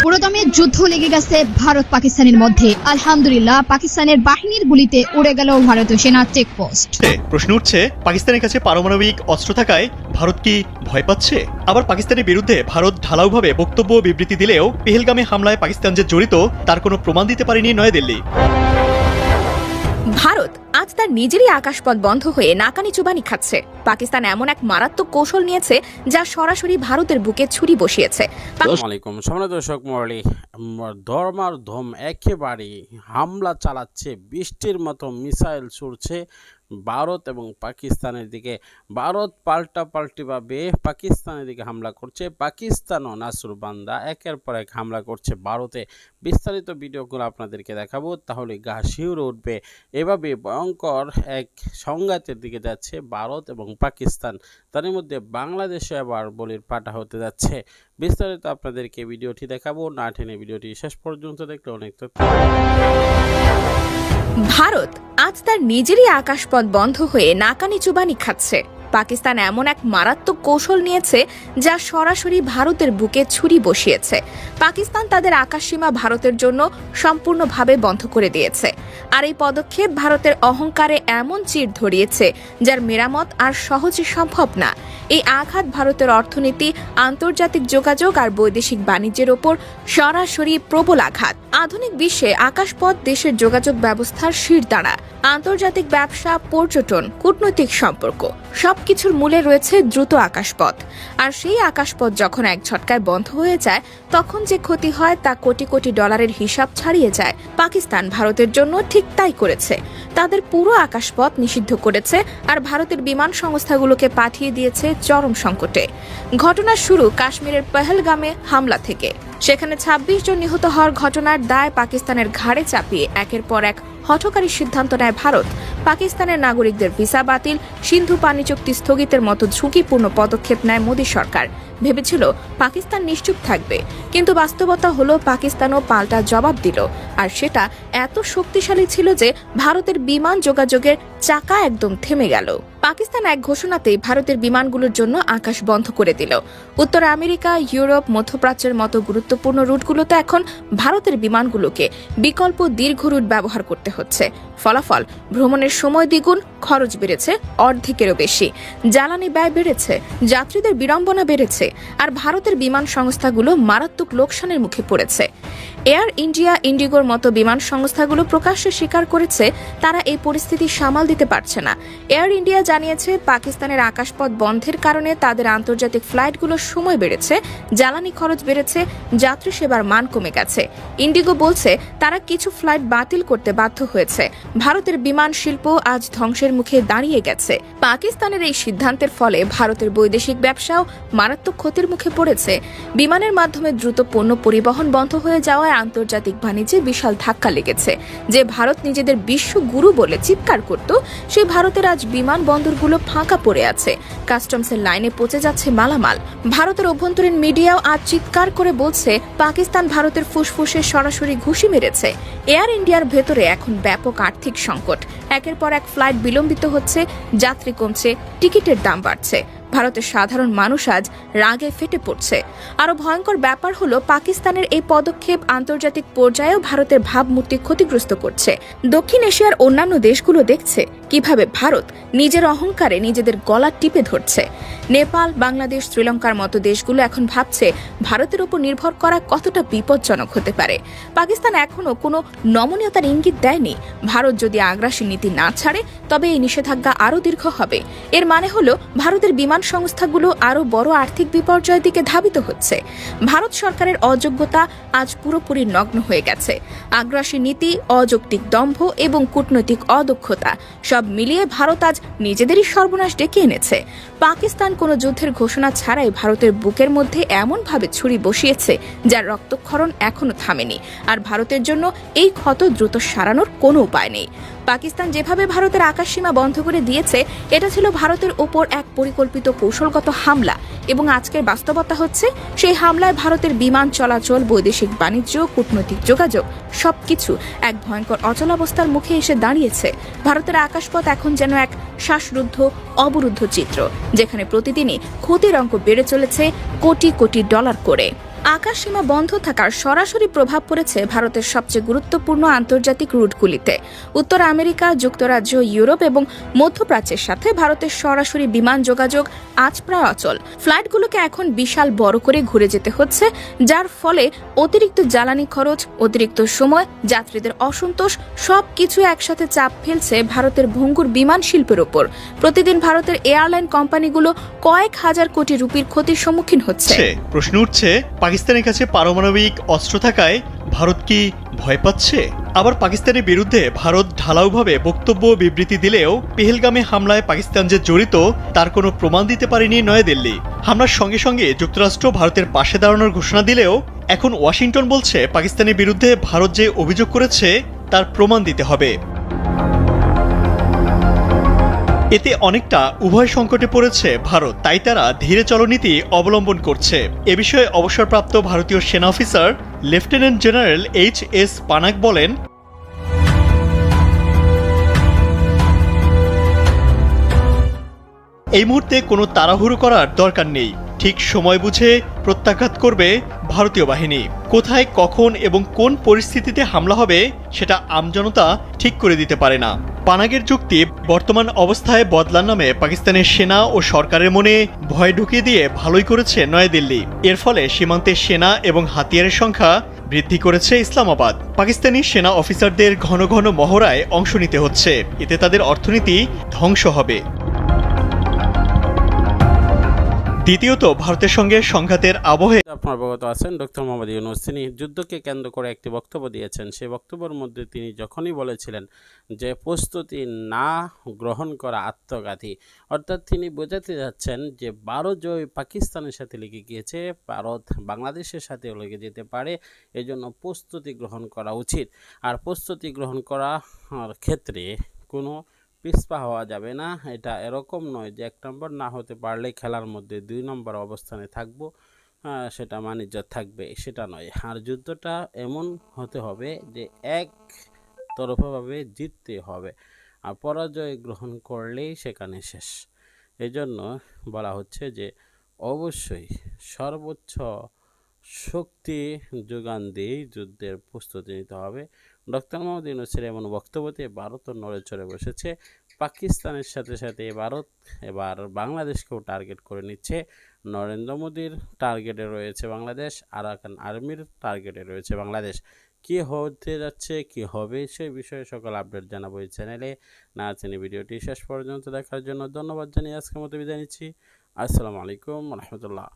পুরোদমে যুদ্ধ লেগে গেছে ভারত পাকিস্তানের মধ্যে। আলহামদুলিল্লাহ, পাকিস্তানের বাহিনীর গুলিতে উড়ে গেল ভারতীয় সেনা চেকপোস্ট। প্রশ্ন উঠছে, পাকিস্তানের কাছে পারমাণবিক অস্ত্র থাকায় ভারত কি ভয় পাচ্ছে? আবার পাকিস্তানের বিরুদ্ধে ভারত ঢালাওভাবে বক্তব্য বিবৃতি দিলেও পেহেলগামে হামলায় পাকিস্তান যে জড়িত তার কোনো প্রমাণ দিতে পারেনি নয়াদিল্লি। ভারত আজ তার নিজেরই আকাশপথ বন্ধ হয়ে নাকানি চুবানি খাচ্ছে। পাকিস্তান এমন এক মারাত্মক কৌশল নিয়েছে যা সরাসরি ভারতের বুকে ছুরি বসিয়েছে। আসসালামু আলাইকুম সম্মানিত দর্শক মণ্ডলী, ধর্মার ধম একেবারে হামলা চালাচ্ছে, বৃষ্টির মতো মিসাইল ছুড়ছে ভারত এবং পাকিস্তানের দিকে। ভারত পাল্টাপাল্টিভাবে পাকিস্তানের দিকে হামলা করছে, পাকিস্তানও নাসুরবান্দা একের পর এক হামলা করছে ভারতে। বিস্তারিত ভিডিওগুলো আপনাদেরকে দেখাবো, তাহলে গা শিউরে উঠবে। এভাবে ভয়ঙ্কর এক সংঘাতের দিকে যাচ্ছে ভারত এবং পাকিস্তান। তার মধ্যে বাংলাদেশে আবার বলির পাটা হতে যাচ্ছে। বিস্তারিত আপনাদেরকে ভিডিওটি দেখাবো, না টেনে ভিডিওটি শেষ পর্যন্ত দেখলে অনেক তথ্য। ভারত আজ তার নিজেরই আকাশপথ বন্ধ হয়ে নাকানি চুবানি খাচ্ছে। পাকিস্তান এমন এক মারাত্মক কৌশল নিয়েছে যা সরাসরি ভারতের বুকে ছুরি বসিয়েছে। পাকিস্তান তাদের আকাশসীমা ভারতের জন্য সম্পূর্ণভাবে বন্ধ করে দিয়েছে। আর এই পদক্ষেপ ভারতের অহংকারে এমন চির ধরিয়েছে যার মেরামত আর সহজে সম্ভব না। এই আঘাত ভারতের অর্থনীতি, আন্তর্জাতিক যোগাযোগ আর বৈদেশিক বাণিজ্যের ওপর সরাসরি প্রবল আঘাত। আধুনিক বিশ্বে আকাশপথ দেশের যোগাযোগ ব্যবস্থার শিরদাঁড়া। আন্তর্জাতিক ব্যবসা, পর্যটন, কূটনৈতিক সম্পর্ক সবকিছুর মূলে রয়েছে দ্রুত আকাশপথ। আর সেই আকাশপথ যখন এক ঝটকায় বন্ধ হয়ে যায়, তখন যে ক্ষতি হয় তা কোটি কোটি ডলারের হিসাব ছাড়িয়ে যায়। পাকিস্তান ভারতের জন্য ঠিক তাই করেছে। তাদের পুরো আকাশপথ নিষিদ্ধ করেছে আর ভারতের বিমান সংস্থাগুলোকে পাঠিয়ে দিয়েছে চরম সংকটে। ঘটনার শুরু কাশ্মীরের পেহেলগামে হামলা থেকে। সেখানে ২৬ জন নিহত হওয়ার ঘটনার দায় পাকিস্তানের ঘাড়ে চাপিয়ে একের পর এক হঠকারী সিদ্ধান্ত নেয় ভারত। পাকিস্তানের নাগরিকদের ভিসা বাতিল, সিন্ধু পানি চুক্তি স্থগিতের মতো ঝুঁকিপূর্ণ পদক্ষেপ নেয় মোদী সরকার। ভেবেছিল পাকিস্তান নিশ্চুপ থাকবে, কিন্তু বাস্তবতা হলো পাকিস্তানও পাল্টা জবাব দিল। আর সেটা এত শক্তিশালী ছিল যে ভারতের বিমান যোগাযোগের চাকা একদম থেমে গেল। পাকিস্তান এক ঘোষণাতেই ভারতের বিমানগুলোর জন্য আকাশ বন্ধ করে দিল। উত্তর আমেরিকা, ইউরোপ, মধ্যপ্রাচ্যের মতো গুরুত্বপূর্ণ রুটগুলোতে এখন ভারতের বিমানগুলোকে বিকল্প দীর্ঘ রুট ব্যবহার করতে হচ্ছে। ফলাফল, ভ্রমণের সময় দ্বিগুণ, খরচ বেড়েছে অর্ধেকেরও বেশি, জ্বালানি ব্যয় বেড়েছে, যাত্রীদের বিড়ম্বনা বেড়েছে, আর ভারতের বিমান সংস্থাগুলো মারাত্মক লোকসানের মুখে পড়েছে। এয়ার ইন্ডিয়া, ইন্ডিগোর মতো বিমান সংস্থাগুলো প্রকাশ্যে স্বীকার করেছে তারা এই পরিস্থিতি সামাল দিতে পারছে না। এয়ার ইন্ডিয়া জানিয়েছে পাকিস্তানের আকাশপথ বন্ধের কারণে তাদের আন্তর্জাতিক ফ্লাইটগুলোর সময় বেড়েছে, জ্বালানি খরচ বেড়েছে, যাত্রী সেবার মান কমে গেছে। ইন্ডিগো বলছে তারা কিছু ফ্লাইট বাতিল করতে বাধ্য হয়েছে। ভারতের বিমান শিল্প আজ ধ্বংসের মুখে দাঁড়িয়ে গেছে। পাকিস্তানের এই সিদ্ধান্তের ফলে ভারতের বৈদেশিক ব্যবসাও মারাত্মক ক্ষতির মুখে পড়েছে। বিমানের মাধ্যমে দ্রুত পণ্য পরিবহন বন্ধ হয়ে যাওয়ায় আন্তর্জাতিক বাণিজ্যে বিশাল ধাক্কা লেগেছে। যে ভারত নিজেদের বিশ্ব গুরু বলে চিৎকার করত, সেই ভারতের আজ বিমান বন্দরগুলো ফাঁকা পড়ে আছে। কাস্টমসের লাইনে পচে যাচ্ছে মালামাল। ভারতের অভ্যন্তরীণ মিডিয়াও আজ চিৎকার করে বলছে পাকিস্তান ভারতের ফুসফুসে সরাসরি ঘুষি মেরেছে। এয়ার ইন্ডিয়ার ভেতরে এখন ব্যাপক আর্থিক সংকট। একের পর এক ফ্লাইট বিলম্বিত হচ্ছে, যাত্রী কমছে, টিকিটের দাম বাড়ছে। ভারতের সাধারণ মানুষ আজ রাগে ফেটে পড়ছে। আরো ভয়ঙ্কর ব্যাপার হলো পাকিস্তানের এই পদক্ষেপ আন্তর্জাতিক পর্যায়েও ভারতের ভাবমূর্তি ক্ষতিগ্রস্ত করছে। দক্ষিণ এশিয়ার অন্যান্য দেশগুলো দেখছে কিভাবে ভারত নিজের অহংকারে নিজেদের গলা টিপে ধরছে। নেপাল, বাংলাদেশ, শ্রীলঙ্কার মতো দেশগুলো এখন ভাবছে ভারতের উপর নির্ভর করা কতটা বিপজ্জনক হতে পারে। পাকিস্তান এখনো কোনো নমনীয়তার ইঙ্গিত দেয়নি। ভারত যদি আগ্রাসী নীতি না ছাড়ে, তবে এই নিষেধাজ্ঞা আরও দীর্ঘ হবে। এর মানে হলো ভারতের বিমান সংস্থাগুলো আরও বড় আর্থিক বিপর্যয়ের দিকে ধাবিত হচ্ছে। ভারত সরকারের অযোগ্যতা আজ পুরোপুরি নগ্ন হয়ে গেছে। আগ্রাসী নীতি, অযৌক্তিক দম্ভ এবং কূটনৈতিক অদক্ষতা সব মিলিয়ে ভারত আজ নিজেদেরই সর্বনাশ ডেকে এনেছে। পাকিস্তান কোনো যুদ্ধের ঘোষণা ছাড়াই ভারতের বুকের মধ্যে এমনভাবে ছুরি বসিয়েছে যার রক্তক্ষরণ এখনো থামেনি। আর ভারতের জন্য এই ক্ষত দ্রুত সারানোর কোনো উপায় নেই। পাকিস্তান যেভাবে ভারতের আকাশসীমা বন্ধ করে দিয়েছে এটা ছিল ভারতের ওপর এক পরিকল্পিত কৌশলগত হামলা এবং আজকের বাস্তবতা হচ্ছে সেই হামলায় ভারতের বিমান চলাচল, বৈদেশিক বাণিজ্য, কূটনৈতিক যোগাযোগ সবকিছু এক ভয়ঙ্কর অচলাবস্থার মুখে এসে দাঁড়িয়েছে। ভারতের আকাশপথ এখন যেন এক শ্বাসরুদ্ধ অবরুদ্ধ চিত্র, যেখানে প্রতিদিনই ক্ষতির অঙ্ক বেড়ে চলেছে কোটি কোটি ডলার করে। আকাশসীমা বন্ধ থাকার সরাসরি প্রভাব পড়েছে ভারতের সবচেয়ে গুরুত্বপূর্ণ আন্তর্জাতিক রুটগুলিতে। উত্তর আমেরিকা, যুক্তরাজ্য, ইউরোপ এবং মধ্যপ্রাচ্যের সাথে ভারতের সরাসরি বিমান যোগাযোগ আজ প্রায় অচল। ফ্লাইটগুলোকে এখন বিশাল বড় করে ঘুরে যেতে হচ্ছে, যার ফলে অতিরিক্ত জ্বালানি খরচ, অতিরিক্ত সময়, যাত্রীদের অসন্তোষ সবকিছু একসাথে চাপ ফেলছে ভারতের ভঙ্গুর বিমান শিল্পের ওপর। প্রতিদিন ভারতের এয়ারলাইন কোম্পানিগুলো কয়েক হাজার কোটি রুপির ক্ষতির সম্মুখীন হচ্ছে। প্রশ্ন উঠছে, পাকিস্তানের কাছে পারমাণবিক অস্ত্র থাকায় ভারত কি ভয় পাচ্ছে? আবার পাকিস্তানের বিরুদ্ধে ভারত ঢালাওভাবে বক্তব্য বিবৃতি দিলেও পেহেলগামে হামলায় পাকিস্তান যে জড়িত তার কোনো প্রমাণ দিতে পারেনি নয়াদিল্লি। হামলার সঙ্গে সঙ্গে যুক্তরাষ্ট্র ভারতের পাশে দাঁড়ানোর ঘোষণা দিলেও এখন ওয়াশিংটন বলছে পাকিস্তানের বিরুদ্ধে ভারত যে অভিযোগ করেছে তার প্রমাণ দিতে হবে। এতে অনেকটা উভয় সংকটে পড়েছে ভারত, তাই তারা ধীরে চলনীতি অবলম্বন করছে। এ বিষয়ে অবসরপ্রাপ্ত ভারতীয় সেনা অফিসার লেফটেন্যান্ট জেনারেল এইচ.এস. পানাক বলেন, এই মুহূর্তে কোনো তাড়াহুড়ো করার দরকার নেই। ঠিক সময় বুঝে প্রত্যাঘাত করবে ভারতীয় বাহিনী। কোথায়, কখন এবং কোন পরিস্থিতিতে হামলা হবে সেটা আমজনতা ঠিক করে দিতে পারে না। পানাগের যুক্তি, বর্তমান অবস্থায় বদলার নামে পাকিস্তানের সেনা ও সরকারের মনে ভয় ঢুকিয়ে দিয়ে ভালোই করেছে নয়াদিল্লি। এর ফলে সীমান্তে সেনা এবং হাতিয়ারের সংখ্যা বৃদ্ধি করেছে ইসলামাবাদ। পাকিস্তানি সেনা অফিসারদের ঘন ঘন মহড়ায় অংশ নিতে হচ্ছে, এতে তাদের অর্থনীতি ধ্বংস হবে। দ্বিতীয়ত, ভারতের সঙ্গে সংঘাতের আবহে আপনার অবগত আছেন ডক্টর মোহাম্মদ ইউনূস। তিনি যুদ্ধকে কেন্দ্র করে একটি বক্তব্য দিয়েছেন। সেই বক্তব্যের মধ্যে তিনি যখনই বলেছিলেন যে প্রস্তুতি না গ্রহণ করা আত্মঘাতী, অর্থাৎ তিনি বোঝাতে যাচ্ছেন যে ভারত যে পাকিস্তানের সাথে লেগে গিয়েছে, ভারত বাংলাদেশের সাথেও লেগে যেতে পারে, এজন্য প্রস্তুতি গ্রহণ করা উচিত। আর প্রস্তুতি গ্রহণ করার ক্ষেত্রে কোনো পিছপা হওয়া যাবে না। এটা এরকম নয় যে 1 নম্বর না হতে পারলে খেলার মধ্যে 2 নম্বর অবস্থানে থাকবো, সেটা বাণিজ্য থাকবে, সেটা নয়। আর যুদ্ধটা এমন হতে হবে যে একতরফাভাবে জিততে হবে, আর পরাজয় গ্রহণ করলেই সেখানে শেষ। এজন্য বলা হচ্ছে যে অবশ্যই সর্বোচ্চ শক্তি যোগান দিয়েই যুদ্ধের প্রস্তুতি নিতে হবে। ডক্টর মোহাম্মদ ইউনূসের এমন বক্তব্যতে ভারত নড়ে চড়ে বসেছে। পাকিস্তানের সাথে সাথে ভারত এবার বাংলাদেশকেও টার্গেট করে নিচ্ছে। নরেন্দ্র মোদীর টার্গেটে রয়েছে বাংলাদেশ, আরাকান আর্মির টার্গেটে রয়েছে বাংলাদেশ। কি হতে যাচ্ছে, কি হবে, সেই বিষয়ে সকল আপডেট জানাবো এই চ্যানেলে। না চিনি ভিডিওটি শেষ পর্যন্ত দেখার জন্য ধন্যবাদ জানিয়ে আজকের মতো বিদায় নিচ্ছি। আসসালামু আলাইকুম রহমতুল্লাহ।